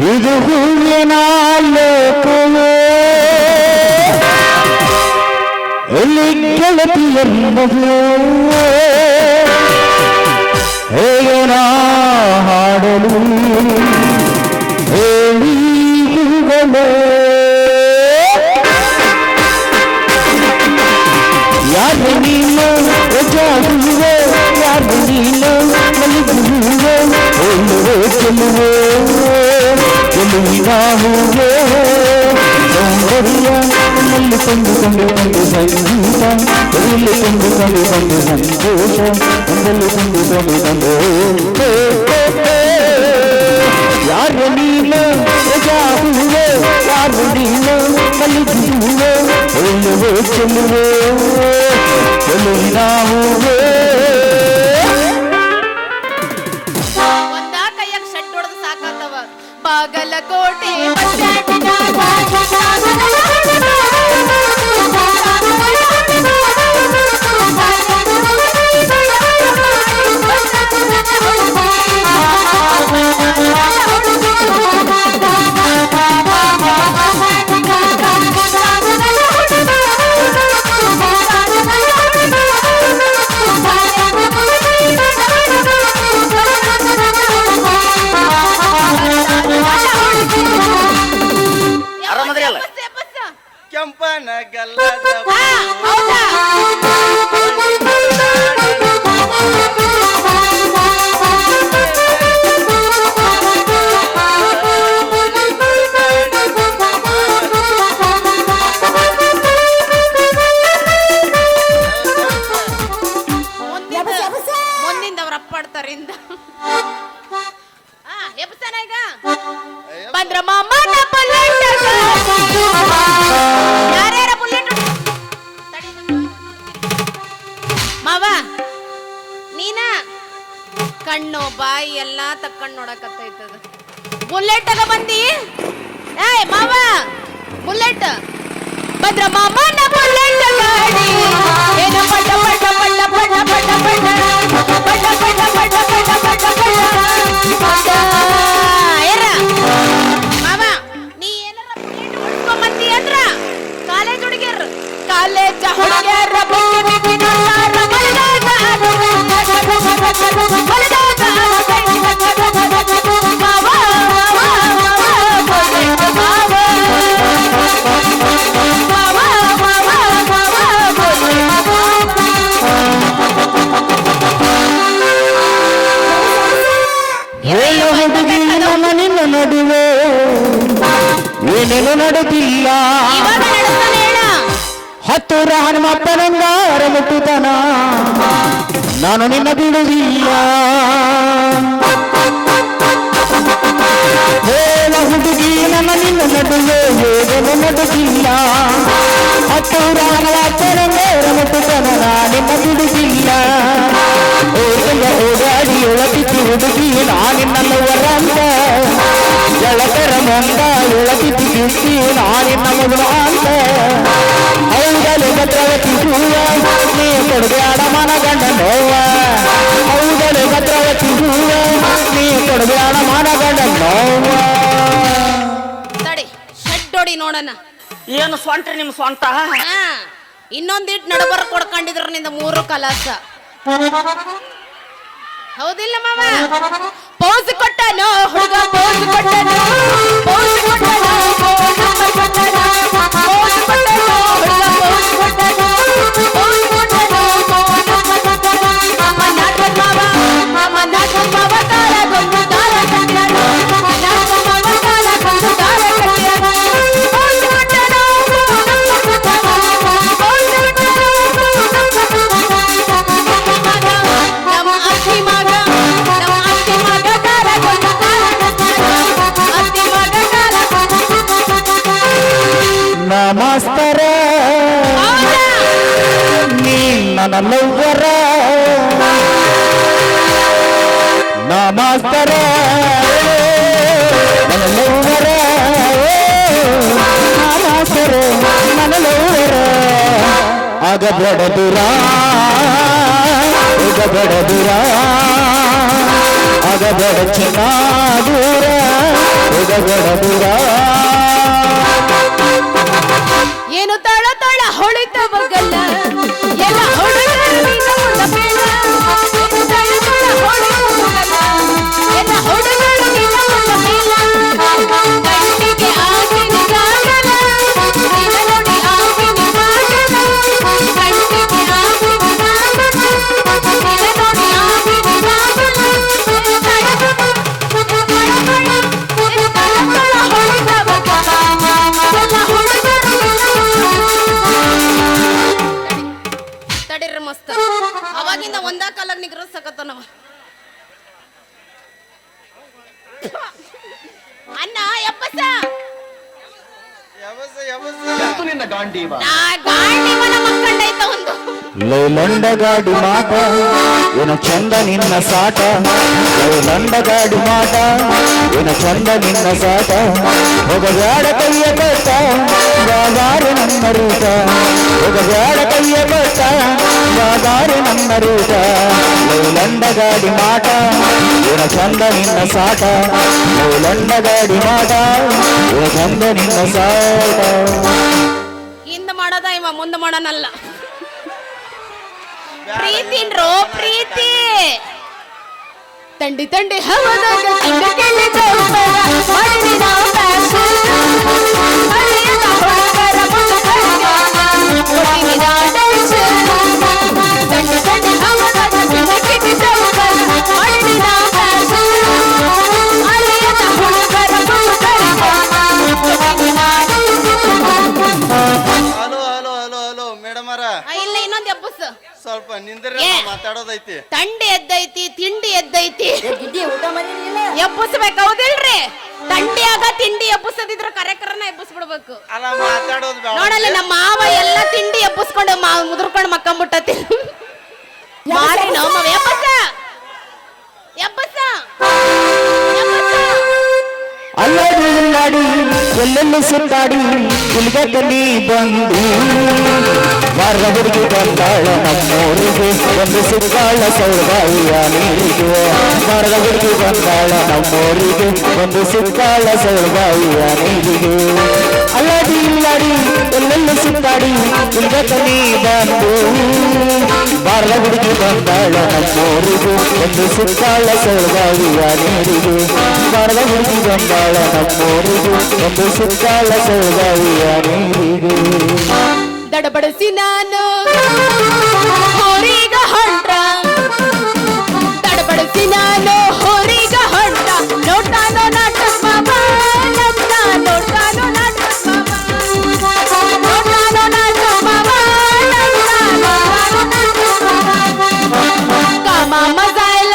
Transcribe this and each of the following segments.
ಇದು ಹೂವಿನ ಲೋಕವೇ ಎಲ್ಲಿ ಗೆಳತಿಯಲ್ಲವೇ ಹೇಗೆ ನಾ ಹಾಡಲು ಹೇಳಿ ಹೂಗಳೇ ಯಾರು ನೀನು ರಜಾಗುವೆ ಯಾರು ನೀನು ಮಲಿಗುವೆ ಹೇಳುವೆ ಚೆಲುವೆ ಚೆಲುವಿನ ಹೂವೆ ಸೌಂದರ್ಯ ನಲ್ಲಿ ಕೊಂಡುಕೊಂಡು ಬಂದು ಸಂಗೀತ ಎಲ್ಲಿ ಕೊಂಡುಕೊಂಡು ಬಂದು ಸಂತೋಷ ಒಂದಲ್ಲಿ ಕೊಂಡುಕೊಂಡು ಬಂದು ಯಾರು ನೀನು ರಜಾಗುವೆ ಯಾರು ನೀನು ಮಲಿಗುವೆ ಹೇಳುವೆ ಚೆಲುವೆ ಚೆಲುವಿನ ಹೂವೆ ಬಾಗಲಕೋಟೆ ಕಣ್ಣು ಬಾಯಿ ಎಲ್ಲಾ ತಕ್ಕೊಂಡ್ ನೋಡಕತ್ತೈತದ ಬುಲೆಟ್ ತಗ ಬಂದಿ ಏಯ್ ಮಾವ ಬುಲೆಟ್ ಭದ್ರ ಮಾಮನ ಬುಲೆಟ್ ಗಾಡಿ ಏನು ಪಟ ಪಟ ಪಟ ಪಟ ಪಟ ಪಟ ಪಟ ಪಟ ಪಟ ಪಟ ಪಟ ಪಟ ಏರ ಮಾವ ನೀ ಏನಾರ ಬುಲೆಟ್ ಹೊಡ್ಕೊ ಬಂದಿ ಅಂದ್ರ ಕಾಲೇಜ್ ಹುಡುಗಿಯರು ಕಾಲೇಜ್ ಹುಡುಗಿಯರ ಬಿಕ್ಕಿ ಬಿಕ್ಕಿ ನೋಡ್ತಾರ ನಡುವೆ ಏನೇನು ನಡೆದಿಲ್ಲ ಹತ್ತೂರ ಹನುಮಪ್ಪನಂಗಾರ ಮುಟ್ಟುತನ ನಾನು ನಿನ್ನ ಬಿಡುವುದಿಲ್ಲ ಹೇಳ ಹುಡುಗಿ ನನ್ನ ನಿನ್ನ ನಡುವೆ ಏನೇನು ನಡೆದಿಲ್ಲ ಹತ್ತೂರ ಹನುಮಪ್ಪನಂಗಾರ ಮುಟ್ಟುತನ ನಿನ್ನ ಬಿಡುವುದಿಲ್ಲ ಓಡಾಡಿ ಒಳಗಿತ್ತು ಹುಡುಗಿ ನಾನಿನ್ನಲ್ಲ ವರಂತ ಜಳಕರ ಮಂದ ಒಳಗಿತ್ತು ಕಿಟ್ಟಿ ನಾನಿನ್ನ ಮಗಳು ಅಂತ ಹೌದಲು ಭದ್ರವತಿ ಹೂವ ನೀ ಕೊಡಬೇಡ ಮನ ಗಂಡ ನೋವ ಹೌದಲು ಭದ್ರವತಿ ಹೂವ ನೀ ಕೊಡಬೇಡ ಮನ ಗಂಡ ನೋವ ತಡಿ ಶೆಡ್ಡೋಡಿ ನೋಡಣ ಏನು ಸ್ವಂಟ್ರಿ ನಿಮ್ ಸ್ವಂತ ಇನ್ನೊಂದಿಟ್ಟು ನಡಬರ ಕೊಡ್ಕೊಂಡಿದ್ರ ನಿಂದ 3 ಕಲಾಸ ಹೌದಿಲ್ಲ ಮಾವ ಪೋಸ್ ಕೊಟ್ಟನು ಹುಡುಗ ಪೋಸ್ ಕೊಟ್ಟನು ಪೋಸ್ ಕೊಟ್ಟನು ಪೋಸ್ ಕೊಟ್ಟನು ಪೋಸ್ ಕೊಟ್ಟನು ಹುಡುಗ ಪೋಸ್ ಕೊಟ್ಟನು ಪೋಸ್ ಕೊಟ್ಟನು ಅಮ್ಮ ನಾಟಕ ಮಾವ ತಾರ ಗೊಂದು ತಾರ ಕಟ್ಟ್ಯಾನು ನಾಟಕ ಮಾವ ತಾರ ಗೊಂದು ತಾರ ಕಟ್ಟ್ಯಾನು ಪೋಸ್ ಕೊಟ್ಟನು ನಮ್ಮ ಅತ್ತಿ ಮಗ ತಾರ ಗೊಂದು ತಾರ ಕಟ್ಟ್ಯಾನು ಅತ್ತಿ ಮಗ ತಾರ ನಮಸ್ಕಾರ ನೀ ನನ್ನ ಲವ್ವರ ನಮಸ್ಕಾರ ನನ್ನ ಲವ್ವರ ನಮಸ್ಕಾರ ನನ್ನ ಲವ್ವರ ಆಗ ಬಡದುರ ಹೋಗಬೇಡ ದೂರ ಆಗಬೇಡ ಚಿನ್ನ ದೂರ ಹೋಗಬೇಡ ದೂರ ಏನು ತಳ ತಳ ಹೊಳಿತ ಬಗಲ್ಲ ಎಲ್ಲ ಹುಡುಗರು ನಿನ್ನ ಮುಂದ ಬೀಳ. ಏನು ತಳ ತಳ ಹೊಳಿತ ಬಗಲ್ಲ ಎಲ್ಲ ಹುಡುಗರು ನಿನ್ನ ಮುಂದ ಬೀಳ. ಕಣ್ಣಿಗೆ ಆಗಿನ ಕಾಗದ ನಿನ್ನ ನೋಡಿ ಆಗಿನ ಕಾಗದ. ಕಣ್ಣಿಗೆ ಆಗಿನ ಕಾಗದ ನಿನ್ನ ನೋಡಿ ಆಗಿನ ಕಾಗದ. ಹೊಳಿತ ಬಗಲ್ಲ ಎಲ್ಲ ಹುಡುಗರು ತಡೀರಿ ಮಸ್ತ್ ಅವಾಗಿಂದ ಒಂದಾ ಕಾಲಾಗ ನಿಗ್ರಸಕತ್ತನವ ಅಣ್ಣ ಎಪ್ಪಸ ಗಾಂಡಿವನ ಮಕ್ಕಂಡೈತ ಒಂದು ಲೈಲಂಡ ಗಾಡಿ ಮಾಟ ಏನ ಚಂದ ನಿನ್ನ ಸಾಟ ಲೈಲಂಡ ಗಾಡಿ ಮಾಟ ಏನ ಚಂದ ನಿನ್ನ ಸಾಟ ಹೋಗಬೇಡ ಕೈಯ ಕಟ್ಟ ಬಾದಾರು ನನ್ನ ರೂಟ ಹೋಗಬೇಡ ಕೈಯ ಕಟ್ಟ ಬಾದಾರು ನನ್ನ ರೂಟ ಲೈಲಂಡ ಗಾಡಿ ಮಾಟ ಏನ ಚಂದ ನಿನ್ನ ಸಾಟ ಲೈಲಂಡ ಗಾಡಿ ಮಾಟ ಏನ ಚಂದ ನಿನ್ನ ಸಾಟ ಹಿಂದ ಮಾಡೋದ ಇವ ಮುಂದೆ ಮಾಡೋನಲ್ಲ ಪ್ರೀತಿನ್ರೋ ಪ್ರೀತಿ ತಂಡಿ ತಂಡಿ ಹವದಾಗ ತಿಂಡಿ ಕೆಲ್ಲಿ ಚೌಪರ ಮಾಡಿ ನಾವು ಫ್ಯಾಷನ್ ಮಳೆಯದ ಹೊರಗರ ಮುಖಕ್ಕೆ ಕೊಟ್ಟಿನಿ ನಾ ಟೆನ್ಷನ್ ತಂಡಿ ತಂಡಿ ಹವದಾಗ ತಿಂಡಿ ಕೆಲ್ಲಿ ಚೌಪರ ಮಾಡಿ ನಾವು ಫ್ಯಾಷನ್ ಮಳೆಯದ ಹೊರಗರ ಮುಖಕ್ಕೆ ಕೊಟ್ಟಿನಿ ನಾ hello hello hello hello madam ಅರ ಇಲ್ಲ ಇನ್ನೊಂದು ಎಬ್ಬಸ್ ಸ್ವಲ್ಪ ನಿಂದ್ರೆ ಏ. ಮಾತಾಡೋದೈತಿ ತಂಡಿ ಎದ್ದೈತಿ ತಿಂಡಿ ಎದ್ದೈತಿ ಎಬ್ಬಸ್ಬೇಕು ಹೌದಿಲ್ರಿ ತಂಡಿ ಆಗ ತಿಂಡಿ ಎಬ್ಬಸದಿದ್ರ ಕರೆಕರನ ಎಬ್ಬಸ್ಬಿಡ್ಬೇಕು ಅಲ್ಲ ಮಾತಾಡೋದು ಬೇಡ. ನೋಡಲ್ಲ ನಮ್ಮ ಮಾವ ಎಲ್ಲ ತಿಂಡಿ ಎಬ್ಬಸ್ಕೊಂಡು ಮುದ್ರಕೊಂಡು ಮಕ್ಕಂಬಿಟ್ಟತಿ ಮಾರಿ ನಮ್ಮ ಎಬ್ಬಸ ಎಬ್ಬಸ ಎಬ್ಬಸ ಅಲ್ಲಡಿ ಇಲ್ಲಾಡಿ ಎಲ್ಲೆಲ್ಲಿ ಸುತ್ತಾಡಿ ಇಲ್ಗಕ್ಕೆ ನೀ ಬಂದು ಬಾರ ಹುಡುಗಿ ಬಂದಾಳ ನಮ್ಮೂರಿಗೆ ಒಂದು ಸುತ್ತಾಳ ಸೌದಾಯಿಯ ನೀರಿಗೆ ಬಾರದ ಹುಡುಗಿ ಬಂದಾಳ ನಮ್ಮೂರಿಗೆ ಒಂದು ಸುತ್ತಾಳ ಸೌದಾಯಿಯ ನೀರಿಗೆ ಅಲ್ಲಡಿ ಇಲ್ಲಾಡಿ ಎಲ್ಲೆಲ್ಲಿ ಸುತ್ತಾಡಿ ಇಲ್ಗಕ್ಕೆ ನೀ ಬಂದು ಬಾರದ ಹುಡುಗಿ ಬಂದಾಳ ನಮ್ಮೂರಿಗೆ ಒಂದು ಸುತ್ತಾಳ ಸೌದಾಯಿಯ ನೀರಿಗೆ ಬಾರದ ಹುಡುಗಿ ಬಂದಾಳ ನಮ್ಮೂರಿಗೆ ಒಂದು ಸುತ್ತಾಳ ಸೌದಾಯಿಯ ನೀರಿಗೆ ದಡಬಡಿಸಿ ನಾನು ಹೋರಿಗ ಹೊಂಟ ದಡಬಡಿಸಿ ನಾನು ಹೋರಿಗ ಹೊಂಟ ನೋಟಾನೋ ನಾಟಕ ಮಾಮ ನಮ್ನ ನೋಟಾನೋ ನಾಟಕ ಮಾಮ ನೋಟಾನೋ ನಾಟಕ ಮಾಮ ನಮ್ನ ಕಾಮ ಮಜಾಯ್ಲ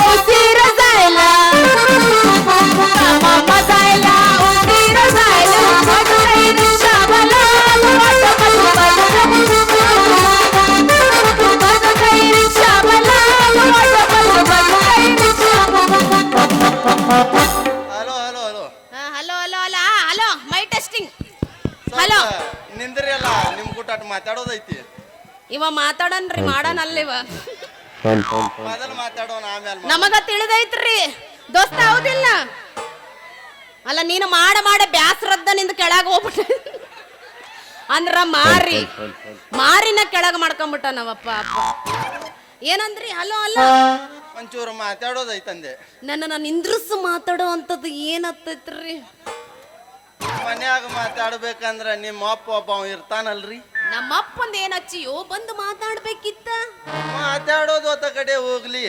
ಉಸಿರ ಜಾಯ್ಲ ಕಾಮ ಮಜಾಯ್ಲ ಉಸಿರ ಜಾಯ್ಲ ಮಗೈನ ಶಾಬಲ hello hello hello hello hello ಅಲ್ಲ ಹಲೋ ಮೈ ಟೆಸ್ಟಿಂಗ್ ಸ್ವಲ್ಪ ಹಲೋ ನಿಂದ್ರಿ ಅಲ್ಲ ನಿಮ್ ಕೂಟ ಮಾತಾಡೋದೈತಿ ಇವ ಮಾತಾಡನ್ರಿ ಮಾಡನಲ್ಲ ಇವ ಮೊದಲು ಮಾತಾಡೋಣ ಆಮೇಲೆ ನಮಗ ತಿಳಿದೈತ್ರಿ ದೋಸ್ತ ಹೌದಿಲ್ಲ ಅಲ್ಲ ನೀನು ಮಾಡ ಬ್ಯಾಸ್ರದ್ದ ನಿಂದ ಕೆಳಗ ಹೋಗ್ಬಿಟ್ಟ ಅಂದ್ರ ಮಾರಿನ ಕೆಳಗ ಮಾಡ್ಕೊಂಬಿಟ್ಟ ನಾವಪ್ಪ ಅಪ್ಪ ಏನಂದ್ರಿ ಹಲೋ ಅಲ್ಲ ಒಂಚೂರು ಮಾತಾಡೋದೈತಂದೆ ನನ್ನ ನಿಂದ್ರಸು ಮಾತಾಡೋ ಅಂತದ್ದು ಏನತ್ತೈತ್ರಿ ಮನ್ಯಾಗ ಮಾತಾಡ್ಬೇಕಂದ್ರ ನಿಮ್ಮ ಅಪ್ಪ ಒಬ್ಬ ಇರ್ತಾನಲ್ರಿ ನಮ್ಮಪ್ಪಂದ ಏನಚ್ಚಿಯೋ ಬಂದು ಮಾತಾಡ್ಬೇಕಿತ್ತ ಮಾತಾಡೋದು ಒತ್ತ ಕಡೆ ಹೋಗ್ಲಿ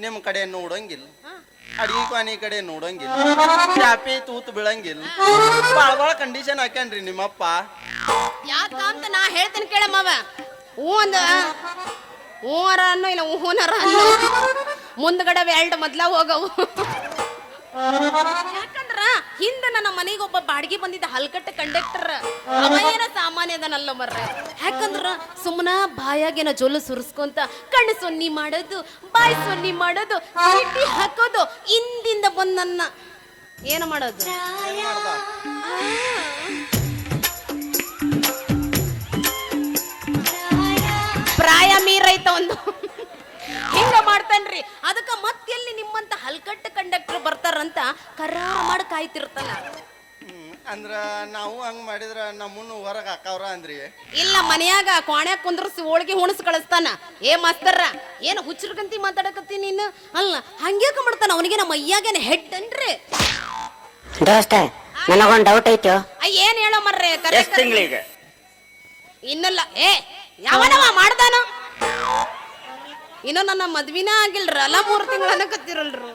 ನಿಮ್ ಕಡೆ ನೋಡಂಗಿಲ್ಲ ಅಡಿಗೆ ಪಾನಿ ಕಡೆ ನೋಡಂಗಿಲ್ಲ ಚಾಪಿ ತೂತ್ ಬೀಳಂಗಿಲ್ಲ ಬಾಳ ಕಂಡೀಷನ್ ಹಾಕ್ಯಾನ್ರಿ ನಿಮ್ಮಪ್ಪ ಯಾಕಂತ ನಾ ಹೇಳ್ತೇನೆ ಕೇಳಮ್ಮವ ಹ್ಞೂ ಅಂದ ಹ್ಞೂರ ಅನ್ನೋ ಇಲ್ಲ ಹೂನರ ಅನ್ನೋ ಮುಂದ್ಗಡೆ ಎರಡು ಮೊದ್ಲ ಹೋಗವು ಯಾಕಂದ್ರ ಹಿಂದ ನನ್ನ ಮನೆಗೆ ಒಬ್ಬ ಬಾಡಿಗೆ ಬಂದಿದ್ದ ಹಲ್ಕಟ್ಟ ಕಂಡಕ್ಟರ್ ಅವ ಏನ ಸಾಮಾನ್ಯದನಲ್ಲ ಮರ್ರ ಯಾಕಂದ್ರ ಸುಮ್ಮನ ಬಾಯಾಗೇನ ಜೊಲು ಸುರಿಸ್ಕೊಂತ ಕಣ್ಣು ಸೊನ್ನಿ ಮಾಡೋದು ಬಾಯಿ ಸೊನ್ನಿ ಮಾಡೋದು ಚೀಟಿ ಹಾಕೋದು ಹಿಂದಿಂದ ಬಂದ್ ನನ್ನ ಏನು ಮಾಡೋದು ಪ್ರಾಯ ಮೀರ ಐತ ಒಂದು ಹಿಂಗ ಮಾಡ್ತಾನ್ರಿ. ಅದಕ್ಕ ಮತ್ತೆಲ್ಲಿ ನಿಮ್ಮಂತ ಹಲ್ಕಟ್ಟು ಕಂಡಕ್ಟರ್ ಬರ್ತಾರಂತ ಕರಾರ ಮಾಡಿ ಕಾಯ್ತಿರ್ತಾನ. ಅಂದ್ರ ನಾವು ಹಂಗ್ ಮಾಡಿದ್ರ ನಮ್ಮನ್ನು ಹೊರಗೆ ಹಾಕವ್ರ ಅಂದ್ರಿ. ಇಲ್ಲ ಮನ್ಯಾಗ ಕೋಣ್ಯಾಗ ಕುಂದ್ರಸಿ ಹೋಳಿಗೆ ಹುಣಸ್ ಕಳಿಸ್ತಾನ. ಏ ಮಾಸ್ತರ್ರ ಏನು ಹುಚ್ಚರ್ಕಂತಿ ಮಾತಾಡಕತ್ತಿ ನೀನು? ಅಲ್ಲ ಹಂಗ್ಯಾಕ ಮಾಡ್ತಾನ ಅವನಿಗೆ ನಮ್ಮ ಅಯ್ಯಾಗೇನ ಹೆಡ್ ಅನ್ರಿ. ದೋಸ್ತ ನನಗೊಂದು ಡೌಟ್ ಐತಿ. ಏನ್ ಹೇಳೋ ಮರ್ರೆ ಎಷ್ಟ್ ತಿಂಗಳಿಗೆ ಇನ್ನಲ್ಲ ಏ ಯಾವನವ ಮಾಡ್ದಾನ ಇನ್ನು ನನ್ನ ಮದ್ವಿನ ಆಗಿಲ್ರ ಅಲ್ಲ 3 ತಿಂಗಳು ಅನ್ನಕತ್ತಿರಲ್ರು.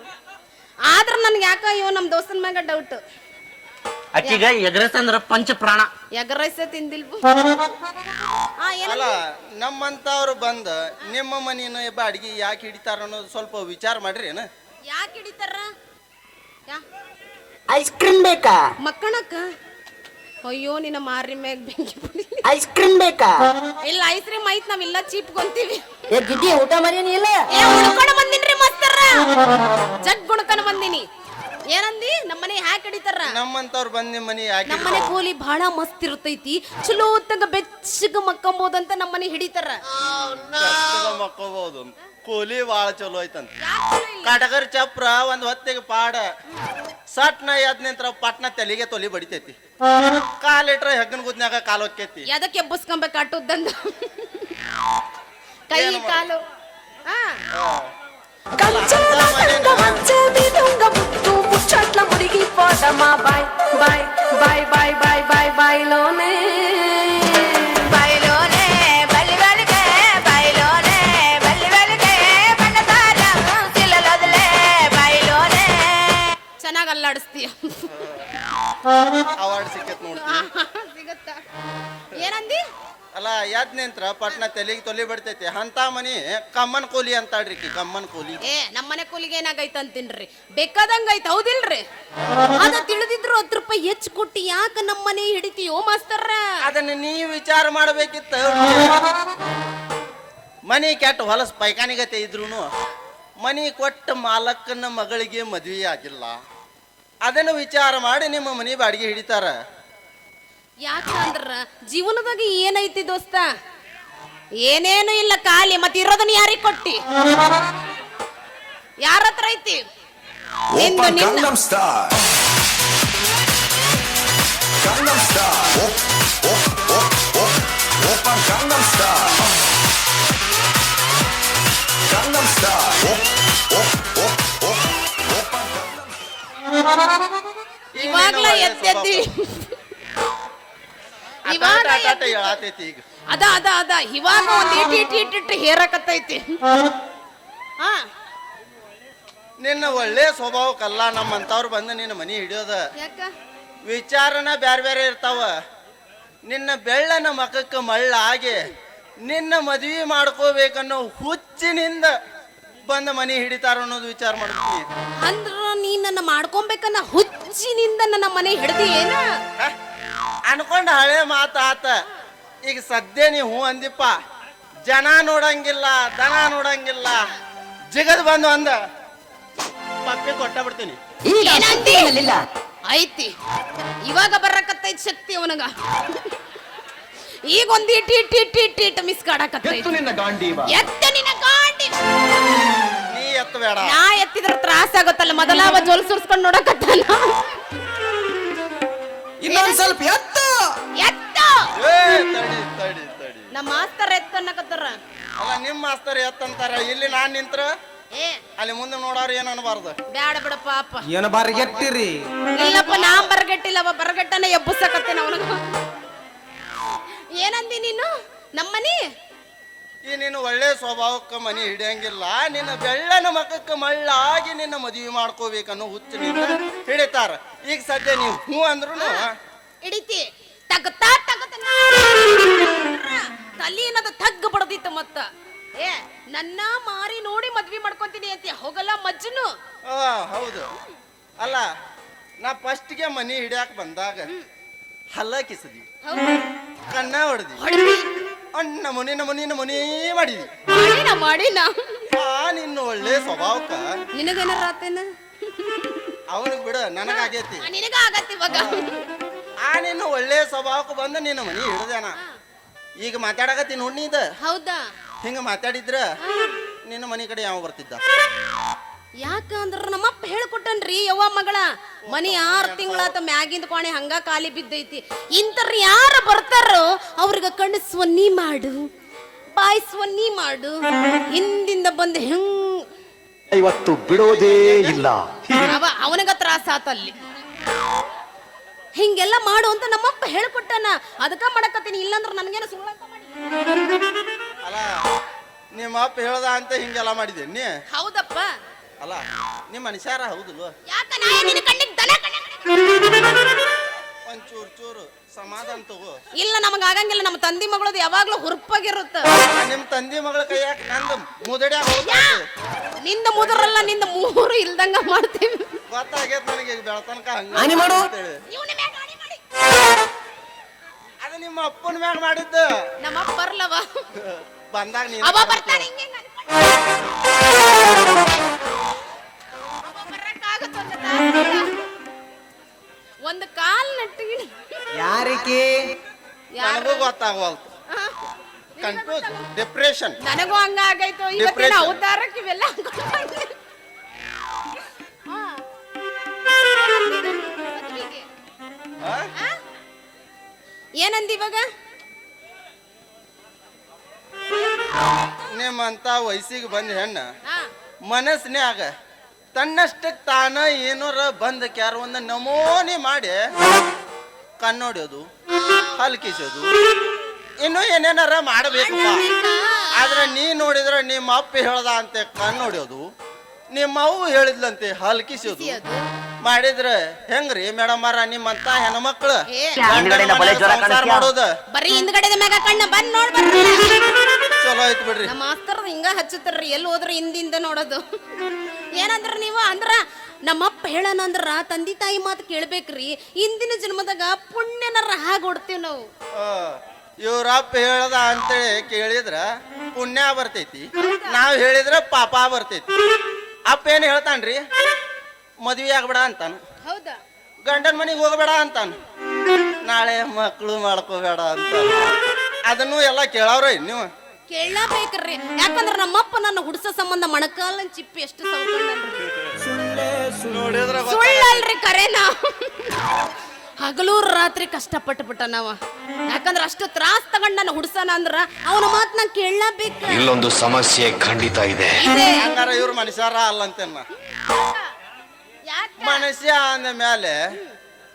ಆದ್ರ ನನ್ಗೆ ಯಾಕ ಇವ ನಮ್ ದೋಸ್ತನ ಮ್ಯಾಗ ಡೌಟ್. ಅಕ್ಕಿಗ ಎಗ್ರೆಸ್ ಅಂದ್ರ ಪಂಚ ಪ್ರಾಣ. ಎಗರೈಸ ತಿಂದಿಲ್ಬ ಅಲ್ಲ ನಮ್ಮಂತವ್ರು ಬಂದ ನಿಮ್ಮ ಮನಿನ ಬಾಡಿಗೆ ಯಾಕೆ ಹಿಡಿತಾರ ಅನ್ನೋದು ಸ್ವಲ್ಪ ವಿಚಾರ ಮಾಡ್ರಿ ಏನ. ಯಾಕೆ ಹಿಡಿತಾರ? ಐಸ್ ಕ್ರೀಮ್ ಬೇಕಾ? ಮಕ್ಕಳಕ್ಕ ಅಯ್ಯೋ ನಿನ್ನ ಮಾರಿ ಮ್ಯಾಗ ಬೆಂಕಿ ಬಿಡಿ. ಐಸ್ ಕ್ರೀಮ್ ಬೇಕಾ? ಇಲ್ಲ ಐಸ್ ಕ್ರೀಮ್ ಐತ್ ನಾವಿಲ್ಲ ಚೀಪ್ ಕೊಂತೀವಿ. ಏ ಗಿಡ್ಡಿ ಊಟ ಮರಿಯನಿ ಇಲ್ಲ? ಏ ಉಳ್ಕೊಂಡ ಬಂದಿನ್ರಿ ಮಸ್ತರ ಜಗ್ ಗುಣಕನ ಬಂದಿನಿ. ಏನಂದಿ ನಮ್ಮನೆ ಹ್ಯಾಕ್ ಹಿಡಿತಾರ? ನಮ್ಮಂತವ್ರು ಬಂದ್ ನಿಮ್ಮ ಮನಿ ಯಾಕೆ ನಮ್ಮನೆ ಕೂಲಿ ಬಹಳ ಮಸ್ತ್ ಇರ್ತೈತಿ, ಚಲೋ ಹೊತ್ತಾಗ ಬೆಚ್ಚಗ ಮಕ್ಕಂಬೋದಂತ ನಮ್ಮನೆ ಹಿಡಿತಾರ. ಮಕ್ಕೋಬಹುದು. ಕೂಲಿ ಬಾಳ ಚಲೋ ಐತಂತ. ಕಾಟಗರ್ ಚಪ್ರ ಒಂದ್ ಹೊತ್ತಿಗೆ ಪಾಡ ಸಟ್ನ ಎದ್ ನಿಂತ್ರ ಪಟ್ನ ತಲೆಗೆ ತೊಲಿ ಬಡಿತೈತಿ. ಕಾಲಿಟ್ರ ಹೆಗ್ಗನ ಗುದ್ನ್ಯಾಗ ಕಾಲ್ ಹೊಕ್ಕೈತಿ. ಎದಕ್ಕೆ ಎಬ್ಬಸ್ಕೊಂಬೇಕು ಅಟ್ಟುದ್ದಂದ ಕೈ ಕಾಲು. ಚೆನ್ನಾಗ್ ಅಲ್ಲಾಡಿಸ್ತೀಯ. ಅವಾರ್ಡ್ ಸಿಕ್ಕತ್ ನೋಡ್ತೀನಿ. ಸಿಗತ್ತಾ? ಏನಂದಿ? ಅಲ್ಲ ಎದ್ ನಿಂತ್ರ ಪಟ್ನ ತಲೆಗೆ ತೊಲಿ ಬಡಿತೈತಿ. ಅಂತ ಮನಿ ಕಮ್ಮನ್ ಕೂಲಿ ಅಂತಾಡ್ರಿ. ಕಮ್ಮನ್ ಕೂಲಿ. ಏ ನಮ್ಮನೆ ಕೂಲಿಗೆ ಏನಾಗೈತ ಅಂತೀನ್ರಿ, ಬೇಕಾದಂಗ ಐತ ಹೌದಿಲ್ರಿ? ಅದ ತಿಳಿದಿದ್ರು 10 ರೂಪಾಯಿ ಹೆಚ್ಚು ಕೊಟ್ಟಿ ಯಾಕ ನಮ್ಮನೆ ಹಿಡಿತೀಯೋ ಮಾಸ್ತರ್ರ? ಅದನ್ನ ನೀ ವಿಚಾರ ಮಾಡ್ಬೇಕಿತ್ತ. ಮನಿ ಕೆಟ್ಟ ಹೊಲಸ ಪೈಖಾನಿಗತೆ ಇದ್ರುನು ಮನಿ ಕೊಟ್ಟ ಮಾಲಕ್ಕನ ಮಗಳಿಗೆ ಮದ್ವಿ ಆಗಿಲ್ಲ. ಅದನ್ನು ವಿಚಾರ ಮಾಡಿ ನಿಮ್ಮ ಮನಿ ಬಾಡಿಗೆ ಹಿಡಿತಾರ. ಯಾಕಂದ್ರ ಜೀವನದಾಗ ಏನೈತಿ ದೋಸ್ತ? ಏನೇನು ಇಲ್ಲ, ಖಾಲಿ. ಮತ್ತೆ ಇರೋದನ್ನ ಯಾರಿಗೆ ಕೊಟ್ಟಿ? ಯಾರ ಹತ್ರ ಐತಿ? ನಿಂದು ನಿನ್ನ. Gangnam Style. Gangnam Style. Oppa Gangnam Style. Gangnam Style. ಇವಾಗ್ಲ ಎತ್ತೆದ್ದಿ. ಇವಾಗ ಹೇಳತೈತಿ ಈಗ. ಅದ ಅದ ಅದ ಇವಾಗ ಒಂದ್ ಇಟ್ಟು ಹೇರಕತ್ತೈತಿ. ನಿನ್ನ ಒಳ್ಳೆ ಸ್ವಭಾವಕ್ಕಲ್ಲ ನಮ್ಮಂತವ್ರು ಬಂದು ನಿನ್ನ ಮನಿ ಹಿಡಿಯೋದ. ಯಾಕ? ವಿಚಾರನ ಬ್ಯಾರೆ ಬ್ಯಾರೆ ಇರ್ತಾವ. ನಿನ್ನ ಬೆಳ್ಳನ ಮಖಕ್ಕೆ ಮಳ್ಳಾಗಿ ನಿನ್ನ ಮದ್ವಿ ಮಾಡ್ಕೋಬೇಕನ್ನೋ ಹುಚ್ಚಿನಿಂದ ಬಂದ ಮನಿ ಹಿಡಿತಾರ ಅನ್ನೋದು ವಿಚಾರ ಮಾಡ್ತೀನಿ. ಅಂದ್ರ ನೀ ನನ್ನ ಮಾಡ್ಕೊಬೇಕನ್ನ ಹುಚ್ಚಿನಿಂದ ನನ್ನ ಮನೆ ಹಿಡ್ದಿ ಏನ? ಅನ್ಕೊಂಡ ಹಳೆ ಮಾತ ಆತ. ಈಗ ಸದ್ಯ ನೀ ಹೂ ಅಂದಿಪ್ಪ, ಜನ ನೋಡಂಗಿಲ್ಲ, ದನ ನೋಡಂಗಿಲ್ಲ, ಜಿಗದ್ ಬಂದು ಅಂದ ಪಪ್ಪಿ ಕೊಟ್ಟ ಬಿಡ್ತೀನಿ. ಏನಂದಿ? ಐತಿ ಇವಾಗ ಬರಕತ್ತೈತಿ ಶಕ್ತಿ ಅವನಗ. ಈಗ ಒಂದ್ ಇಟ್ಟು ಮಿಸ್ ಕಾಡಕತ್ತೈತಿ. ಎತ್ತ ನಿನ್ನ ಗಾಂಡಿ. ನೀ ಎತ್ತ ಬೇಡ. ನಾ ಎತ್ತಿದ್ರ ತ್ರಾಸ ಆಗುತ್ತಲ್ಲ. ಮೊದಲಾವ ಜೋಲ್ ಸುರ್ಸ್ಕೊಂಡ್ ನೋಡಕತ್ತಾನ. ಇನ್ನೊಂದ್ ಸ್ವಲ್ಪ ಎತ್ತ. ಏ, ತಡಿ ತಡಿ ತಡಿ. ನಮ್ಮ ಮಾಸ್ತರ್ ಎತ್ತನ್ನಕತ್ತಾರ. ಅಲ್ಲ ನಿಮ್ಮ ಮಾಸ್ತರ್ ಎತ್ತಂತಾರ, ಇಲ್ಲಿ ನಾನ್ ನಿಂತ್ರ ಏ ಅಲ್ಲಿ ಮುಂದೆ ನೋಡಾರ ಏನ್ ಅನ್ಬಾರ್ದು. ಬ್ಯಾಡ ಬಿಡ ಪಾಪ. ಏನ ಬಾರಿಗೆಟ್ಟಿರಿ? ಇಲ್ಲಪ್ಪ ನಾ ಬರಗಟ್ಟಿಲ್ಲ, ಅವ ಬರಗಟ್ಟನ ಎಬ್ಬಸಕತ್ತೇನ ಅವನಿಗ. ಏನಂದಿ ನೀನು? ನಮ್ಮನಿ ಈ ನೀನು ಒಳ್ಳೆ ಸ್ವಭಾವಕ್ಕೆ ಮನಿ ಹಿಡಿಯಂಗಿಲ್ಲ. ನಿನ್ನ ಬೆಳ್ಳನ ಮಖಕ್ಕೆ ಮಳ್ಳಾಗಿ ನಿನ್ನ ಮದುವೆ ಮಾಡ್ಕೋಬೇಕನ್ನೋ ಹುಚ್ಚಿನಿಂದ ಹಿಡಿತಾರ. ಈಗ ಸದ್ಯ ನೀವು ಹೂ ಅಂದ್ರು ಹಿಡಿತಿ ತಗತಾ ತಲಿ ಏನದ ತಗ್ಗ ಬಡದಿತ್ತು ಮತ್ತ. ಏ ನನ್ನ ಮಾರಿ ನೋಡಿ ಮದ್ವಿ ಮಾಡ್ಕೊಂತೀನಿ ಅಂತ ಹೋಗಲ್ಲ ಮಜ್ಜನು. ಹೌದು. ಅಲ್ಲ ನಾ ಫಸ್ಟ್ಗೆ ಮನಿ ಹಿಡಿಯಾಕ ಬಂದಾಗ ಹಲ್ಲ ಕಿಸದಿ, ಕಣ್ಣ ಹೊಡೆದಿ, ನಮನಿ ಮಾಡಿದಿ. ಮಾಡಿನ ನಿನ್ನ ಒಳ್ಳೆ ಸ್ವಭಾವಕ್ಕ ನಿನಗೇನಾರ ಆತೇನ? ಅವನಿಗೆ ಬಿಡ, ನನಗಾಗೈತಿ. ನಿನಗ ಆಗತ್ತಿ ಇವಾಗ. ನಿನ್ನ ಒಳ್ಳೆ ಸ್ವಭಾವಕ್ಕೆ ಬಂದು ನಿನ್ನ ಮನಿ ಹಿಡ್ದೇನ. ಈಗ ಮಾತಾಡಕತ್ತಿ ನೋಡಿ. ಹೌದಾ? ಹಿಂಗ ಮಾತಾಡಿದ್ರ ನಿನ್ನ ಮನೆ ಕಡೆ ಯಾವ ಬರ್ತಿದ್ದ? ಯಾಕಂದ್ರ ನಮ್ಮಪ್ಪ ಹೇಳ್ಕೊಟ್ಟನ್ರಿ ಯವ್ವ ಮಗಳ ಮನಿ 6 ತಿಂಗಳಾತ ಮ್ಯಾಗಿಂದ ಕೋಣೆ ಹಂಗ ಖಾಲಿ ಬಿದ್ದೈತಿ. ಇಂಥವ್ರು ಯಾರು ಬರ್ತಾರೋ ಅವ್ರಿಗೆ ಕಣ್ಣು ಸ್ವನ್ನಿ ಮಾಡು, ಬಾಯಿ ಸ್ವನ್ನಿ ಮಾಡು, ಹಿಂದಿಂದ ಬಂದು ಇವತ್ತು ಬಿಡೋದೇ ಇಲ್ಲ. ಅವನಿಗ ತ್ರಾಸ ಆತಲ್ಲಿ. ಹಿಂಗೆಲ್ಲ ಮಾಡು ಅಂತ ನಮ್ಮಪ್ಪ ಹೇಳ್ಕೊಟ್ಟನ, ಅದಕ್ಕ ಮಾಡಕತ್ತೀನಿ. ಇಲ್ಲಂದ್ರ ನನ್ಗೇನು ಸುಳ್ಳ ಅಲ್ಲ ನಿಮ್ಮ ಅಪ್ಪ ಹೇಳ್ದ ಅಂತ ಹಿಂಗೆಲ್ಲ ಮಾಡಿದೆ ನೀ? ಹೌದಪ್ಪ. ಅಲ್ಲ ನಿಮ್ಮ ಮನುಷ್ಯಾರ ಹೌದಿಲ್ವ? ಯಾಕ ನಾ ನಿನ್ನ ಕಣ್ಣಿಗೆ ದನ ಒಂಚೂರು ಚೂರು ಸಮಾಧಾನ ತಗೋ. ಇಲ್ಲ ನಮಗ ಆಗಂಗಿಲ್ಲ. ನಮ್ಮ ತಂದಿ ಮಗಳದು ಯಾವಾಗ್ಲೂ ಹುರುಪಾಗಿರುತ್ತ. ನಿಮ್ ತಂದಿ ಮಗಳ ಕೈಯಾಕ ನಂದು ಮುದಡ್ಯಾಗ ನಿಂದ ಮುದರಲ್ಲ, ನಿಂದ ಮೂರು ಇಲ್ದಂಗ ಮಾಡ್ತೀವಿ. ಗೊತ್ತಾಗೈತ್ ನನಗೆ ಬೆಳತನಕ ಹಂಗ ಅದು ನಿಮ್ಮ ಅಪ್ಪನ ಮ್ಯಾಗ ಮಾಡಿದ್ದು. ನಮ್ಮ ಅಪ್ಪ ಬರ್ಲವ ಬಂದಾಗ ನೀನು ಅವ ಬರ್ತಾನೆ. ಹಿಂಗೆ ಒಂದು ಕಾಲ್ ನಟ್ಟಿಗೆ ಯಾರಿಗೆ ನನಗೂ ಗೊತ್ತಾಗವಲ್ತು. Confuse, depression. ನನಗೂ ಹಂಗ ಆಗೈತು. ಇವತ್ತಿನ ಅವತಾರಕ್ಕೆ ಇವೆಲ್ಲ ಏನಂದಿ ಇವಾಗ? ನಿಮ್ಮಂತ ವಯಸ್ಸಿಗೆ ಬಂದ ಹೆಣ್ಣ ಮನಸ್ನ್ಯಾಗ ತನ್ನಷ್ಟಕ್ಕೆ ತಾನ ಏನಾರ ಬಂದ ಕ್ಯಾರ ಒಂದು ನಮೂನಿ ಮಾಡಿ ಕಣ್ಣೊಡ್ಯೋದು, ಹಲ್ಕಿಸೋದು, ಇನ್ನು ಏನೇನಾರ ಮಾಡಬೇಕಪ್ಪ. ಆದ್ರೆ ನೀ ನೋಡಿದ್ರೆ ನಿಮ್ಮ ಅಪ್ಪ ಹೇಳ್ದ ಅಂತೆ ಕಣ್ಣೊಡ್ಯೋದು, ನಿಮ್ಮ ಅವ್ವ ಹೇಳಿದ್ಲಂತೆ ಹಲ್ಕಿಸೋದು ಮಾಡಿದ್ರೆ ಹೆಂಗ್ರಿ ಮೇಡಮ್ ಮಾರ? ನಿಮ್ಮಂತ ಹೆಣ್ಮಕ್ಳು ಸಂಸಾರ ಮಾಡೋದು ಬರೀ ಹಿಂದ್ಗಡೆ ಮ್ಯಾಗ ಕಣ್ಣ ಬಂದ್ ನೋಡ್ ಚಲೋ ಆಯ್ತು ಬಿಡ್ರಿ. ನಮ್ಮ ಮಾಸ್ತರ್ ಹಿಂಗ ಹಚ್ಚುತ್ತಾರ್ರಿ. ಎಲ್ಲಿ ಹೋದ್ರ ಹಿಂದಿಂದ ನೋಡೋದು. ಏನಂದ್ರ ನೀವು ಅಂದ್ರ ನಮ್ಮಪ್ಪ ಹೇಳನಂದ್ರ ತಂದೆ ತಾಯಿ ಮಾತು ಕೇಳ್ಬೇಕ್ರಿ. ಇಂದಿನ ಜನ್ಮದಾಗ ಪುಣ್ಯನರ ಹಾಗೊಡ್ತೀವಿ ನಾವು. ಇವ್ರಪ್ಪ ಹೇಳ್ದ ಅಂತೇಳಿ ಕೇಳಿದ್ರ ಪುಣ್ಯ ಬರ್ತೈತಿ, ನಾವ್ ಹೇಳಿದ್ರ ಪಾಪ ಬರ್ತೈತಿ. ಅಪ್ಪ ಏನ್ ಹೇಳ್ತಾನ್ರಿ? ಮದ್ವಿ ಆಗ್ಬೇಡ ಅಂತಾನ, ಹೌದಾ? ಗಂಡನ ಮನೆಗೆ ಹೋಗ್ಬೇಡ ಅಂತಾನ, ನಾಳೆ ಮಕ್ಳು ಮಾಡ್ಕೋಬೇಡ ಅಂತ. ಅದನ್ನು ಎಲ್ಲ ಕೇಳವ್ರ ನೀವು? ಕೇಳಬೇಕ್ರಿ. ಯಾಕಂದ್ರ ನಮ್ಮಪ್ಪ ನನ್ನ ಹುಡ್ಸ ಸಂಬಂಧ ಮಣಕಾಲನ್ ಚಿಪ್ಪಿ ಎಷ್ಟು ನೋಡಿದ್ರ ಸುಳ್ಳಲ್ರಿ, ಕರೆನಾ. ಹಗಲು ರಾತ್ರಿ ಕಷ್ಟಪಟ್ಟು ಬಿಟ್ಟ ನಾವ. ಯಾಕಂದ್ರ ಅಷ್ಟು ತ್ರಾಸ್ ತಗೊಂಡ್ ನನ್ನ ಹುಡ್ಸನ ಅಂದ್ರ ಅವನ ಮಾತ್ ನಾ ಕೇಳಬೇಕು. ಇಲ್ಲೊಂದು ಸಮಸ್ಯೆ ಖಂಡಿತ ಇದೆ. ಹಂಗಾರ ಇವ್ರ ಮನುಷ್ಯರ ಅಲ್ಲಂತೇನ? ಮನುಷ್ಯ ಅಂದ ಮೇಲೆ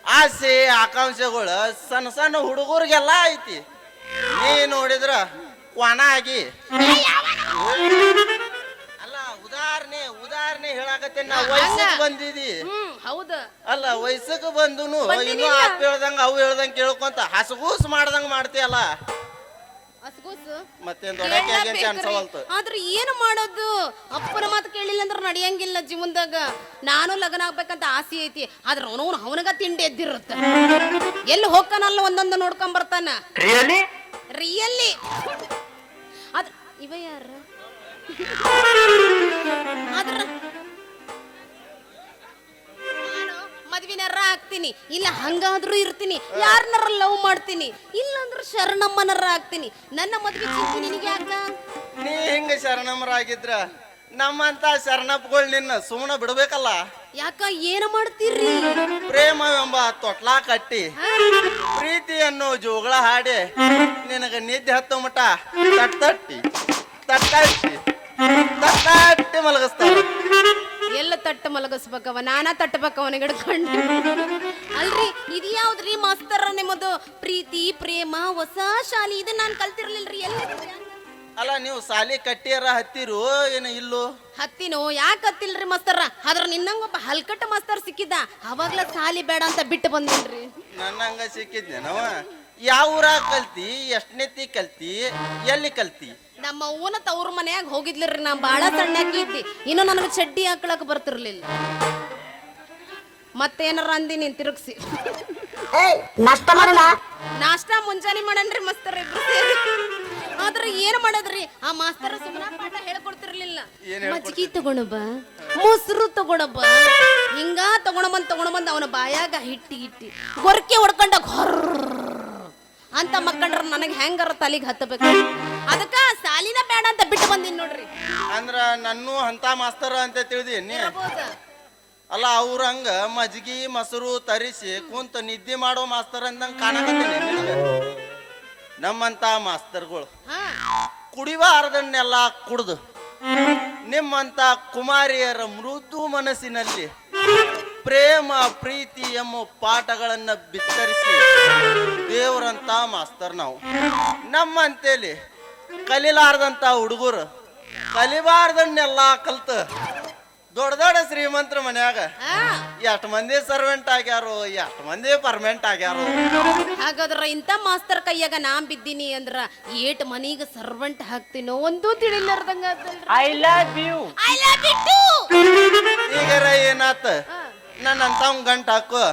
ಆಸೆ ಆಕಾಂಕ್ಷೆಗಳು ಸಣ್ಣ ಸಣ್ಣ ಹುಡುಗರಿಗೆಲ್ಲ ಐತಿ. ನೀ ನೋಡಿದ್ರ ಕ್ವಾಣ ಆಗಿ ಅಲ್ಲ. ಉದಾಹರಣೆ ಹೇಳಾಕತ್ತೆ. ನಾ ವಯಸ್ಸಿಗೆ ಬಂದಿದಿ. ಹೌದ ಅಲ್ಲ ವಯಸ್ಸಿಗೆ ಬಂದುನು ಇನ್ನು ಅಪ್ಪ ಹೇಳ್ದಂಗ ಅವು ಹೇಳ್ದಂಗ ಕೇಳ್ಕೊಂತ ಹಸಗೂಸ್ ಮಾಡ್ದಂಗ ಮಾಡ್ತೀಯಲ್ಲ. ಮತ್ತೇನ್ ದೊಡ್ಡಕ್ಕೆ ಆಗೈತಿ ಅನ್ಸವಲ್ತು. ಆದ್ರೆ ಏನು ಮಾಡೋದು? ಅಪ್ಪನ ಮಾತು ಕೇಳಿಲ್ಲ ಅಂದ್ರೆ ನಡೆಯಂಗಿಲ್ಲ ಜೀವನದಾಗ. ನಾನು ಲಗ್ನ ಆಗ್ಬೇಕಂತ ಆಸೆ ಐತಿ, ಆದ್ರೆ ಅವನಗ ತಿಂಡಿ ಎದ್ದಿರುತ್ತೆ. ಎಲ್ಲಿ ಹೋಗ್ತಾನಲ್ಲ ಒಂದೊಂದು ನೋಡ್ಕೊಂಡ್ ಬರ್ತಾನ. ರಿಯಲಿ ಆದ್ರ ಇವ ಯಾರ? ಆದ್ರ ಮದ್ವಿನಾರ ಆಗ್ತೀನಿ, ಇಲ್ಲ ಹಂಗಾದ್ರೂ ಇರ್ತೀನಿ, ಯಾರನ್ನಾರ ಲವ್ ಮಾಡ್ತೀನಿ, ಇಲ್ಲಾಂದ್ರೆ ಶರಣಮ್ಮನರ ಆಗ್ತೀನಿ. ನನ್ನ ಮದ್ವೆ ಚಿಂತೆ ನಿನಗೆ ಯಾಕ? ನೀ ಹಿಂಗ ಶರಣಮ್ಮರಾಗಿದ್ರ ನಮ್ಮಂತ ಶರಣಪ್ಪಗಳು ನಿನ್ನ ಸುಮ್ಮನೆ ಬಿಡ್ಬೇಕಲ್ಲ. ಯಾಕ ಏನು ಮಾಡ್ತೀರಿ? ಪ್ರೇಮವೆಂಬ ತೊಟ್ಲಾ ಕಟ್ಟಿ ಪ್ರೀತಿಯನ್ನು ಜೋಗಳ ಹಾಡಿ ನಿನಗ ನಿದ್ದೆ ಹತ್ತೋ ಮಟ ತಟ್ಟಿ ಮಲಗಿಸ್ತಾರ. ಎಲ್ಲ ತಟ್ಟ ಮಲಗಿಸ್ಬೇಕವ? ನಾನಾ ತಟ್ಟಬೇಕ ಅವನಿಗೆ ಹಿಡ್ಕೊಂಡು? ಅಲ್ರಿ ಇದು ಯಾವ್ದ್ರಿ ಮಾಸ್ತರ ನಿಮ್ಮದು? ಪ್ರೀತಿ ಪ್ರೇಮ ಹೊಸ ಶಾಲಿ ಇದು ನಾನು ಕಲ್ತಿರ್ಲಿಲ್ರಿ. ಎಲ್ಲಿ ಅಲ್ಲ ನೀವು ಸಾಲಿ ಕಟ್ಟಿಯರ ಹತ್ತಿರು ಏನ ಇಲ್ಲೋ? ಹತ್ತಿನೋ? ಯಾಕೆ ಹತ್ತಿಲ್ರಿ ಮಾಸ್ತರ? ಆದ್ರ ನಿನ್ನಂಗ ಒಬ್ಬ ಹಲ್ಕಟ್ಟ ಮಾಸ್ತರ್ ಸಿಕ್ಕಿದ್ದ, ಅವಾಗ್ಲ ಸಾಲಿ ಬೇಡ ಅಂತ ಬಿಟ್ಟು ಬಂದೇನ್ರಿ. ನನ್ನಂಗ ಸಿಕ್ಕಿದ್ನೇನವ? ಯಾವ ಊರಾಗ ಕಲ್ತಿ? ಎಷ್ಟನೇತಿ ಕಲ್ತಿ? ಎಲ್ಲಿ ಕಲ್ತಿ? ನಮ್ಮ ಅವ್ವನ ತವ್ರ ಮನ್ಯಾಗ ಹೋಗಿದ್ಲಿರಿ. ನಾ ಬಾಳ ಸಣ್ಣಕ್ಕಿದ್ದಿ, ಇನ್ನು ನನಗೆ ಚಡ್ಡಿ ಹಾಕ್ಳಕ್ ಬರ್ತಿರ್ಲಿಲ್ಲ. ಮತ್ತೇನಾರ ಅಂದಿ ನೀನ್ ತಿರುಗ್ಸಿ. ನಾಷ್ಟಾ ಮುಂಜಾನೆ ಮಾಡನ್ರಿ ಮಾಸ್ತರ್ ಇಬ್ರು ಸೇರಿ. ಆದ್ರೆ ಏನ್ ಮಾಡದ್ರಿ, ಆ ಮಾಸ್ತರ ಸುಮ್ಮನ ಪಾಠ ಹೇಳ್ಕೊಡ್ತಿರ್ಲಿಲ್ಲ. ಮಜ್ಜಿಗೆ ತಗೊಂಡಬ, ಮೊಸರು ತಗೊಂಡಬ, ಹಿಂಗ ತಗೊಂಡ್ ಅವನ ಬಾಯಾಗ ಹಿಟ್ಟಿ ಗೊರ್ಕೆ ಹೊಡ್ಕೊಂಡ ಹೊರ್ ಅಂತ ಮಕ್ಕಂಡ್ರ ನನಗೆ ಹೆಂಗಾರ ತಲೆಗೆ ಹತ್ತಬೇಕು. ಅದಕ್ಕ ಸಾಲಿನ ಬೇಡ ಅಂತ ಬಿಟ್ಟು ಬಂದಿನ್ ನೋಡ್ರಿ. ಅಂದ್ರ ನನ್ನೂ ಅಂತ ಮಾಸ್ತರ ಅಂತ ತಿಳಿದೀನಿ. ಇರಬಹುದು. ಅಲ್ಲ ಅವ್ರ ಹಂಗ ಮಜ್ಗಿ ಮೊಸರು ತರಿಸಿ ಕುಂತ ನಿದ್ದೆ ಮಾಡೋ ಮಾಸ್ತರ್ ಅಂದಂಗ ಕಾಣಕತ್ತೀನಿ ನಿನಗ. ನಮ್ಮಂತ ಮಾಸ್ತರ್ಗಳು ಹಾ ಕುಡಿವಾರದನ್ನೆಲ್ಲ ಕುಡ್ದು ನಿಮ್ಮಂತ ಕುಮಾರಿಯರ ಮೃದು ಮನಸ್ಸಿನಲ್ಲಿ ಪ್ರೇಮ ಪ್ರೀತಿ ಎಂಬ ಪಾಠಗಳನ್ನ ಬಿತ್ತರಿಸಿ ದೇವರಂತ ಮಾಸ್ತರ್ ನಾವು. ನಮ್ಮಂತೇಲಿ ಕಲಿಲಾರ್ದಂತ ಹುಡುಗರು ಕಲಿಬಾರ್ದನ್ನೆಲ್ಲ ಕಲ್ತ ದೊಡ್ಡ ದೊಡ್ಡ ಶ್ರೀಮಂತರ ಮನ್ಯಾಗ ಹಾ ಎಷ್ಟು ಮಂದಿ ಸರ್ವೆಂಟ್ ಆಗ್ಯಾರೋ, ಎಷ್ಟು ಮಂದಿ ಪರ್ಮನೆಂಟ್ ಆಗ್ಯಾರೋ. ಹಾಗಾದ್ರ ಇಂಥ ಮಾಸ್ತರ್ ಕೈಯಾಗ ನಾ ಬಿದ್ದೀನಿ ಅಂದ್ರ ಏಟ್ ಮನೀಗ ಸರ್ವೆಂಟ್ ಹಾಕ್ತೀನೋ ಒಂದು ತಿಳಿಲಾರ್ದಂಗ I love you. I love you too. ಈಗಾರ ಏನಾತ ನನ್ನಂತ ಗಂಟ ಹಾಕು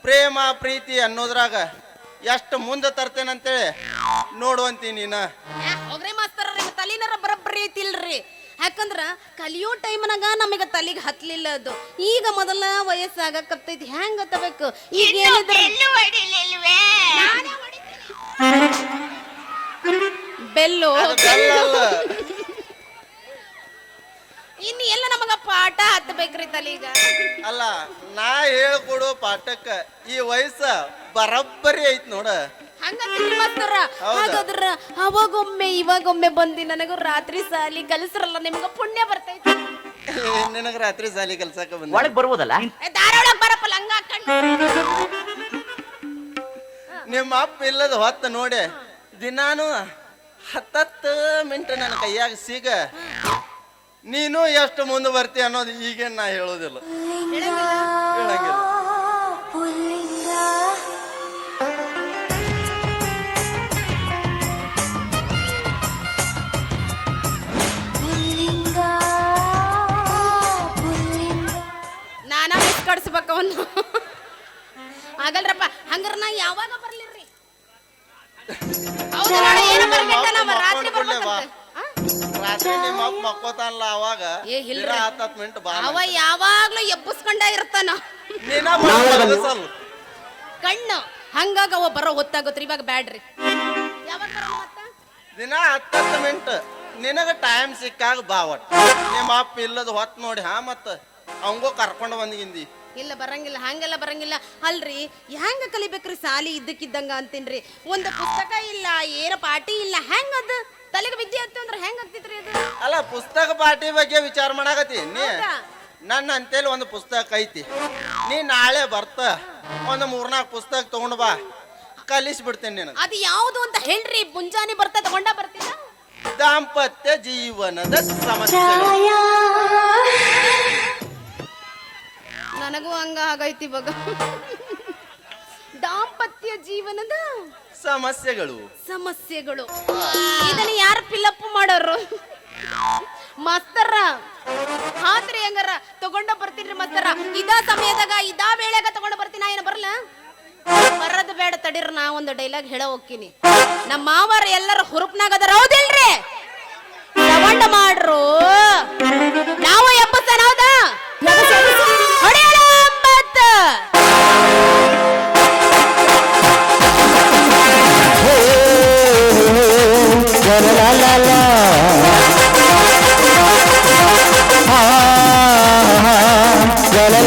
ಪ್ರೇಮ ಪ್ರೀತಿ ಅನ್ನೋದ್ರಾಗ ಎಷ್ಟು ಮುಂದೆ ತರ್ತೇನಂತೇಳಿ ನೋಡುವಂತಿ ನೀನ. ಹೋಗ್ರಿ ಮಾಸ್ತರ ನಿಮ್ಮ ತಲಿನರ ಬರಬ್ಬರಿ ಐತಿಲ್ರಿ. ಯಾಕಂದ್ರ ಕಲಿಯೋ ಟೈಮ್ನಾಗ ನಮಗೆ ತಲೆಗೆ ಹತ್ಲಿಲ್ಲ ಅದು. ಈಗ ಮೊದಲ ವಯಸ್ಸಾಗಕತ್ತೈತಿ ಹೆಂಗ್ ಗೊತ್ತಬೇಕು. ಈಗ ಏನಿದ್ರು ಬೆಲ್ಲು ಅದು ಬೆಲ್ಲ ಅಲ್ಲ. ಇನ್ನು ಎಲ್ಲ ನಮಗ ಪಾಠ ಹತ್ತಬೇಕ್ರಿ ತಲೀಗ. ಅಲ್ಲ ನಾ ಹೇಳ್ಕೊಡು ಪಾಠಕ್ಕ ಈ ವಯಸ್ಸ ಬರಬ್ಬರಿ ಐತ್ ನೋಡ. ಹಂಗಂತೀರಿ ಮಾಸ್ತರ. ಹೌದಾ? ಹಾಗಾದ್ರ ಅವಾಗೊಮ್ಮೆ ಇವಾಗೊಮ್ಮೆ ಬಂದಿ ನನಗೂ ರಾತ್ರಿ ಸಾಲಿ ಕಲಿಸ್ರಲ್ಲ ನಿಮ್ಗ ಪುಣ್ಯ ಬರ್ತೈತಿ. ನಿನಗ ರಾತ್ರಿ ಸಾಲಿ ಕೆಲ್ಸಕ್ಕ ಬಂದ ಒಳಗ್ ಬರ್ಬೋದಲ್ಲ? ಧಾರವಾಡಕ್ ಬರಪ್ಪಲ್ಲ ಹಂಗ ಹಾಕೊಂಡು. ನಿಮ್ಮ ಅಪ್ಪ ಇಲ್ಲದ ಹೊತ್ತ ನೋಡಿ ದಿನಾನು 10 ಮಿನಿಟ್ ನನ್ನ ಕೈಯಾಗ ಸಿಗ ನೀನು ಎಷ್ಟು ಮುಂದೆ ಬರ್ತಿ ಅನ್ನೋದು ಈಗೇನ್ ನಾ ಹೇಳೋದಿಲ್ಲ, ಹೇಳಂಗಿಲ್ಲ. ನಾನ ಮಿಸ್ ಕಡ್ಸ್ಬೇಕು ಅವನು. ಆಗಲ್ರಪ್ಪ ಹಂಗಾರ ನಾ ಯಾವಾಗ ಬರ್ಲಿರ್ರಿ. ಹೌದು ನೋಡಿ, ಏನು ಬರ್ಬೇಕ ನಮ್ಮ ರಾತ್ರಿ ಬರ್ಬೇಕಂತ. ರಾತ್ರಿ ನಿಮ್ಮ ಅಪ್ಪ ಮಕ್ಕೋತಾನಲ್ಲ ಅವಾಗ ಏ ಇಲ್ರಿ. 10 ಮಿನಿಟ್ ಬಾ. ಅವ ಯಾವಾಗ್ಲೂ ಎಬ್ಬಸ್ಕೊಂಡ ಇರ್ತಾನ ನೀನ ಮಲಗಸಲ್ಲ. ಕಣ್ಣು ಹಂಗಾಗ ಅವ ಬರೋ ಹೊತ್ತಾಗೋತ್ರಿ. ಇವಾಗ ಬ್ಯಾಡ್ರಿ. ಯಾವಾಗ ಬರೋಣ ಮತ್ತ? ದಿನ 10 ಮಿನಿಟ್ ನಿನಗ ಟೈಮ್ ಸಿಕ್ಕಾಗ ಬಾ. ಒಟ್ಟು ನಿಮ್ಮ ಅಪ್ಪ ಇಲ್ಲದ ಹೊತ್ತು ನೋಡಿ ಮತ್ತ ಅವಂಗೂ ಕರ್ಕೊಂಡು ಬಂದಿಗಿಂದಿ. ಇಲ್ಲ ಬರಂಗಿಲ್ಲ, ಹಂಗೆಲ್ಲ ಬರಂಗಿಲ್ಲ. ಅಲ್ರಿ ಹೆಂಗ ಕಲಿಬೇಕ್ರಿ ಸಾಲಿ ಇದ್ದಕ್ಕಿದ್ದಂಗ ಅಂತೀನ್ರಿ. ಒಂದು ಪುಸ್ತಕ ಇಲ್ಲ, ಏನ ಪಾಠಿ ಇಲ್ಲ, ಹೆಂಗದ ತಲೆಗೆ ವಿದ್ಯೆ ಹತ್ತು ಅಂದ್ರೆ ಹೆಂಗ್ ಆಗ್ತಿದ್ರಿ ಅದು? ಅಲ್ಲ ಪುಸ್ತಕ ಪಾಠಿ ಬಗ್ಗೆ ವಿಚಾರ ಮಾಡಾಕತ್ತಿ ನೀ. ಹೌದಾ? ನನ್ನ ಅಂತೇಳಿ ಒಂದು ಪುಸ್ತಕ ಐತಿ, ನೀ ನಾಳೆ ಬರ್ತ ಒಂದು 3-4 ಪುಸ್ತಕ ತಗೊಂಡ್ ಬಾ, ಕಲಿಸ್ಬಿಡ್ತೇನೆ ನಿನಗೆ. ಅದು ಯಾವುದು ಅಂತ ಹೇಳ್ರಿ. ಮುಂಜಾನೆ ಬರ್ತಾ ತಗೊಂಡ ಬರ್ತೀನ. ದಾಂಪತ್ಯ ಜೀವನದ ಸಮಸ್ಯೆ. ನನಗೂ ಹಂಗ ಆಗೈತಿ ಇವಾಗ. ದಾಂಪತ್ಯ ಜೀವನದ ಸಮಸ್ಯೆಗಳು ಇದನ್ನ ಯಾರು ಫಿಲಪ್ ಮಾಡೋರು? ಮಾಸ್ತರ ಹಾತ್ರಿ ಹಂಗಾರ ತಗೊಂಡ ಬರ್ತೀನ್ರಿ ಮಾಸ್ತರ. ಇದ ಸಮಯದಾಗ ಇದ ವೇಳೆಗ ತಗೊಂಡ ಬರ್ತೀನ. ಏನ ಬರಲ್ಲ? ಬರದ್ ಬೇಡ ತಡೀರ್. ನಾ ಒಂದು ಡೈಲಾಗ್ ಹೇಳ ಹೋಗ್ತೀನಿ. ನಮ್ಮ ಮಾವರ ಎಲ್ಲರ ಹುರುಪ್ನಾಗ ಅದಾರ, ಹೌದಿಲ್ರಿ? ತಗೊಂಡ ಮಾಡ್ರು. ನಾವು ಎಪ್ಪತ್ತನ ಹೌದಾ? ಹೊಡೆಯಲ್ಲ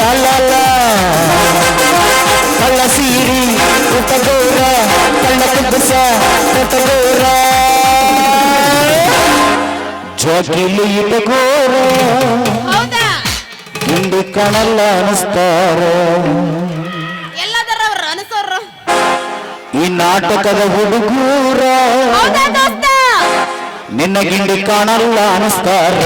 9. ಕಳ್ಳ ಸೀರಿ ಉಪಗೋರ ಕಳ್ಳ ಕುಬ್ಬಸ ಉಪಗೋರ ಜೋಗಿಲಿ ಇಟಗೋರ ಹೌದಾ? ಹಿಂಡು ಕಣಲ್ಲ ಅನಿಸ್ತಾರ. ಎಲ್ಲದರ ಅವ್ರ ಅನಸೋರು. ಈ ನಾಟಕದ ಹುಡುಗೂರ ಹೌದಾ ದೋಸ್ತ? ನಿನ್ನ ಗಿಂಡಿ ಕಾಣಲ್ಲ ಅನಿಸ್ತಾರ.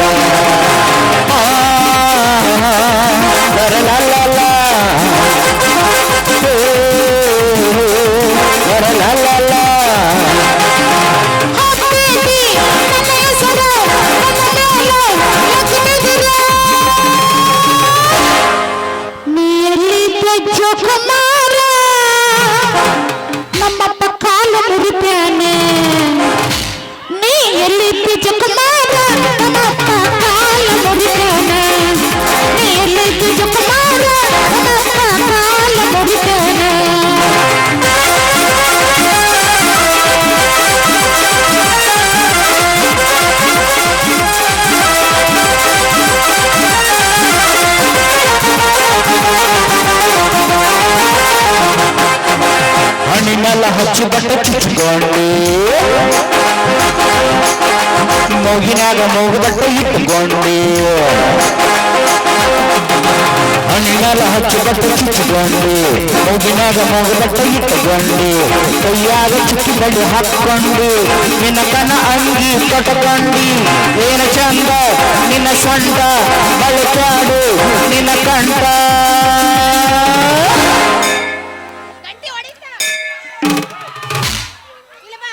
ನಮ್ಮಪ್ಪ ಕಾಲ ಮುರಿತಾನೆ. ನೀ ಎಲ್ಲಿದ್ದಿ ಜಕಮಾರ? ನಮ್ಮಪ್ಪ ಕಾಲ ಮುರಿತಾನೆ. ನೀ ಎಲ್ಲಿದ್ದಿ ಜಕಮಾರ? ನಮ್ಮಪ್ಪ ಹಚ್ಚಿ ಬಟ್ಟೆ ಚುಚ್ಚಿಕೊಂಡಿ ಮೂಗಿನಾಗ ಮೂಗು ಬಟ್ಟೆ ಇಟ್ಟುಕೊಂಡಿ ಹಣ್ಣಿನಾಗ ಹಚ್ಚಿ ಬಟ್ಟೆ ಚುಚ್ಚಿಕೊಂಡಿ ಮೂಗಿನಾಗ ಮೂಗು ಬಟ್ಟೆ ಇಟ್ಟುಕೊಂಡಿ ಕೈಯಾಗ ಚುಚ್ಚಿ ಬಡಿ ಹಾಕ್ಕೊಂಡಿ ನಿನ್ನ ಕನ ಅಂಗಿ ಕಟ್ಕೊಂಡಿ ಏನ ಚಂದ ನಿನ್ನ ಸೊಂಟ ಬಳಕಾಡು ನಿನ್ನ ಕಂಠ ಗಂಟೆ ಹೊಡಿತಾರ ಇಲ್ಲ ಬಾ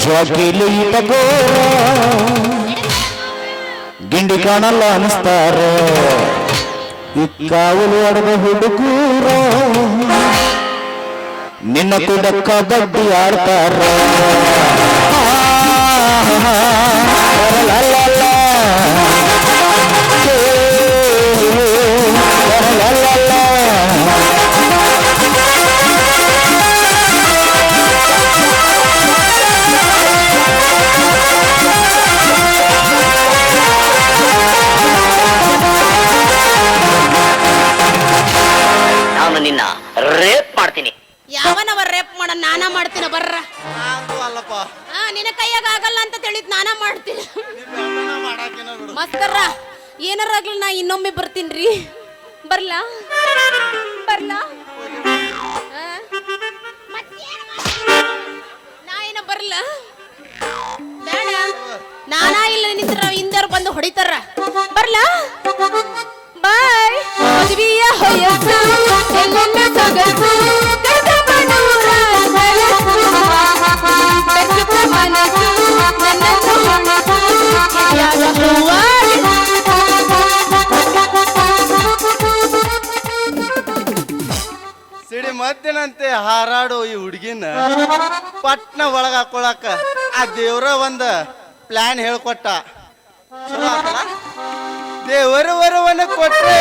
ಜೋಗಿಲಿ ತಗೋರ ಗಿಂಡಿ ಕಾಣಲ್ಲ ಅನಿಸ್ತಾರ ಈ ಕಾವಲು ಹೊಡೆದ ಹುಡುಗೂರ ನಿನ್ನ ಕೂಡ ಕಬಡ್ಡಿ ಆಡ್ತಾರ ನಾನು ನಿನ್ನ ರೇಪ್ ಮಾಡ್ತೀನಿ. ಯಾವನವ ರೇಪ್ ಮಾಡ ನಾನ ಮಾಡ್ತೀನಿ ಬರ್ರ ನಾನು ಅಲ್ಲಪ್ಪ ನಿನ್ನ ಕೈಯಾಗ ಆಗಲ್ಲ ಅಂತ ತಿಳಿದ್ ನಾನ ಮಾಡ್ತೀನಿ ಮಾಡಾಕಿನ ಬಿಡು ಮಸ್ಕರ ಏನಾರ ಆಗ್ಲಿ ನಾ ಇನ್ನೊಮ್ಮೆ ಬರ್ತೀನ್ರಿ ಬರ್ಲಾ ಬರ್ಲಾ ಆ? ಮತ್ತೇನ್ ಮಾಡ್ತೀನಿ? ನಾ ಏನ ಬರ್ಲ ಬೇಡ ನಾನಾ ಇಲ್ಲ ನಿಂತ್ರ ಹಿಂದರ್ ಬಂದು ಹೊಡಿತಾರ ಬರ್ಲಾ ಬಾಯ್ ಮದುವೆಯ ಹೊಯಸ್ಸು ಎಲ್ಲೆಲ್ಲ ಸೊಗಸು ಕಸಬನೂರ ಬೆಳಕು ಬೆಚ್ಚುಕ ಮನಸ್ಸು ನನ್ನದು ಮನಸ್ಸು ಯಾಗ ಹೂವಾಡಿ ಸಿಡಿ ಮದ್ದಿನಂತೆ ಹಾರಾಡೋ ಈ ಹುಡುಗಿನ ಪಟ್ನ ಒಳಗ ಹಾಕೊಳಕ ಆ ದೇವ್ರ ಒಂದ ಪ್ಲಾನ್ ಹೇಳ್ಕೊಟ್ಟ ಚಲೋ ಆತಲ್ಲ? ದೇವರ ವರವನ್ನ ಕೊಟ್ರೆ